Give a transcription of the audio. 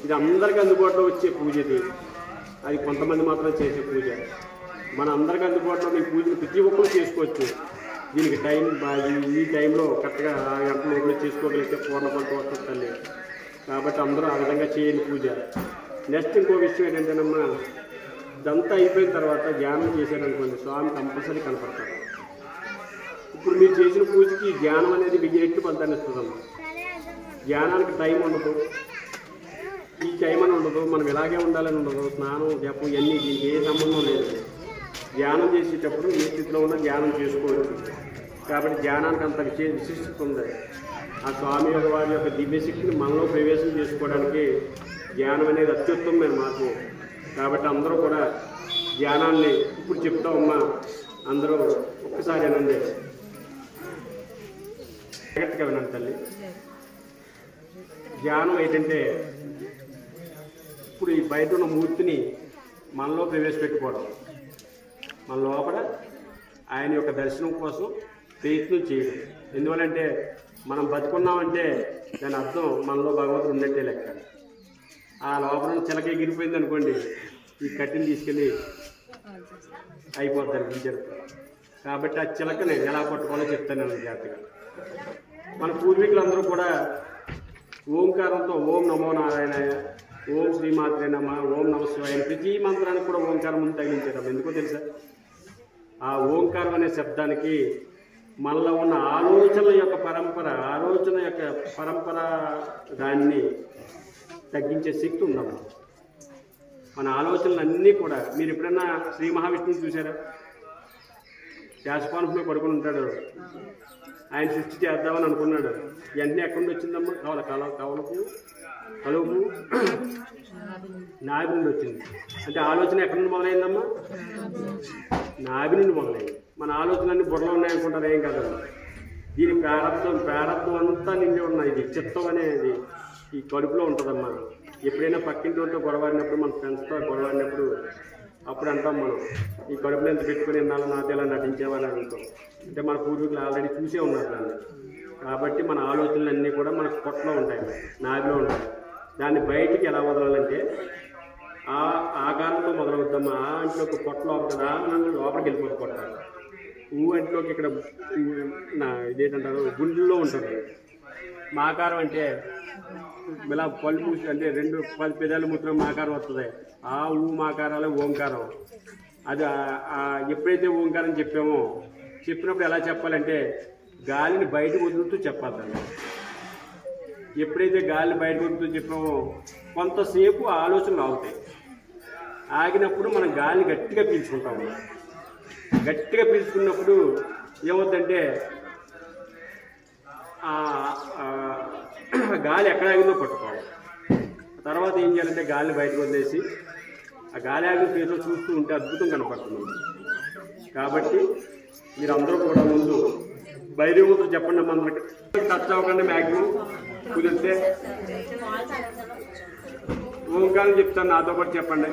ఇది అందరికీ అందుబాటులో వచ్చే పూజ ఇది. అది కొంతమంది మాత్రం చేసే పూజ. మన అందరికీ అందుబాటులో ఈ పూజను ప్రతి ఒక్కరు చేసుకోవచ్చు. దీనికి టైం ఈ టైంలో కరెక్ట్గా 6 గంటల లోపల చేసుకోగలిగితే పూర్ణపంట వస్తుంది తల్లి. కాబట్టి అందరూ ఆ విధంగా చేయండి పూజ. నెక్స్ట్ ఇంకో విషయం ఏంటంటేనమ్మా, ఇదంతా అయిపోయిన తర్వాత ధ్యానం చేశారనుకోండి, స్వామి కంపల్సరీ కనపడతారు. ఇప్పుడు మీరు చేసిన పూజకి ధ్యానం అనేది 1000 రెట్లు ఫలితాన్ని ఇస్తుందమ్మా. ధ్యానానికి టైం ఉండదు, ఈ టైం అని ఉండదు, మనం ఇలాగే ఉండాలని ఉండదు. స్నానం జపం ఇవన్నీ దీనికి ఏ సంబంధం లేదు. ధ్యానం చేసేటప్పుడు ఏ స్థితిలో ఉన్నా ధ్యానం చేసుకోవచ్చు. కాబట్టి ధ్యానానికి అంత విశిష్టత ఉంది. ఆ స్వామి యొక్క వారి యొక్క దివ్యశక్తిని మనలో ప్రవేశం చేసుకోవడానికి ధ్యానం అనేది అత్యుత్తమమైన మార్గం. కాబట్టి అందరూ కూడా ధ్యానాన్ని ఇప్పుడు చెప్తామమ్మా, అందరూ ఒక్కసారి అనండి, జాగ్రత్తగా వినండి తల్లి. ధ్యానం ఏంటంటే ఇప్పుడు ఈ బయట ఉన్న మూర్తిని మనలో ప్రవేశపెట్టుకోవడం, మన లోపల ఆయన యొక్క దర్శనం కోసం ప్రయత్నం చేయడం. ఎందువల్లంటే మనం బతుకున్నామంటే దాని అర్థం మనలో భగవంతుడు ఉన్నట్టే లెక్క. ఆ లోపల చిలక ఎగిరిపోయింది అనుకోండి, ఈ కట్టిని తీసుకెళ్ళి అయిపోద్ది అనిపించారు. కాబట్టి ఆ చిలకని ఎలా పట్టుకోవాలో చెప్తాను నేను జాగ్రత్తగా. మన పూర్వీకులందరూ కూడా ఓంకారంతో ఓం నమో నారాయణాయ, ఓం శ్రీమాత్రే నమ, ఓం నమ శివాయ, ప్రతి మంత్రానికి కూడా ఓంకారం ముందు తగిలించడం. ఎందుకో తెలుసా? ఆ ఓంకారం అనే శబ్దానికి మనలో ఉన్న ఆలోచన యొక్క పరంపర దాన్ని తగ్గించే శక్తి ఉందమ్మా. మన ఆలోచనలు అన్నీ కూడా, మీరు ఎప్పుడన్నా శ్రీ మహావిష్ణువుని చూసారా? శాశ్వతంలో పడుకుని ఉంటాడు, ఆయన సృష్టి చేద్దామని అనుకున్నాడు. వెంటనే ఎక్కడి నుండి వచ్చిందమ్మా? కలుపు నాభి నుండి వచ్చింది. అంటే ఆలోచన ఎక్కడి నుండి మొదలైందమ్మా? నాభి నుండి మొదలైంది. మన ఆలోచనలన్నీ బుర్రలో ఉన్నాయనుకుంటారు, ఏం కాదమ్మా. దీని ప్రారంభం అంతా నిండి ఉన్నాయి. ఇది చిత్తం అనేది ఈ కడుపులో ఉంటుందమ్మా. ఎప్పుడైనా పక్కింటి వాళ్ళతో గొడవాడినప్పుడు, మన ఫ్రెండ్స్తో గొడవాడినప్పుడు అప్పుడు అంటాం మనం, ఈ కడుపులో ఎంత పెట్టుకుని ఎన్నాళ్ళు నాతో ఇలా నటించేవాళ్ళని అడుగుతాం. అంటే మన పూర్వీకులు ఆల్రెడీ చూసే ఉన్నారు దాన్ని. కాబట్టి మన ఆలోచనలన్నీ కూడా మన పొట్టలో ఉంటాయి, నాభిలో ఉంటాయి. దాన్ని బయటికి ఎలా వదలాలంటే ఆ ఆకారంతో మొదలవుతాము. ఆ అంట్లోకి పొట్టలో ఉంటుంది, ఆ లోపలికి వెళ్ళిపోతుంది పొట్ట. అంట్లోకి ఇక్కడ ఇదేంటంటారు, గుండెల్లో ఉంటుంది. మాకారం అంటే ఇలా పళ్ళు పూసి, అంటే 2 పెదాలు ముద్ర మాకారం వస్తుంది. ఆ మాకారాలే ఓంకారం. అది ఎప్పుడైతే ఓంకారం చెప్పినప్పుడు ఎలా చెప్పాలంటే గాలిని బయటకు వదులుతూ చెప్పాలి. ఎప్పుడైతే గాలిని బయటకు వదులుతూ చెప్పామో కొంతసేపు ఆలోచనలు ఆగుతాయి. ఆగినప్పుడు మనం గాలిని గట్టిగా పీల్చుకుంటాము. గట్టిగా పీల్చుకున్నప్పుడు ఏమవుతుందంటే గాలి ఎక్కడ ఆగిందో పట్టుకోవాలి. తర్వాత ఏం చేయాలంటే గాలిని బయటకు వదిలేసి ఆ గాలి ఆగిన ప్లేస్లో చూస్తూ ఉంటే అద్భుతం కనపడుతుంది. కాబట్టి మీరందరూ కూడా ముందు బైరేవుతో చెప్పండి, మనకి టచ్ అవ్వకండి. మ్యాక్సిమం కుదిరితే ఓంకారం చెప్తాను, నాతో పాటు చెప్పండి.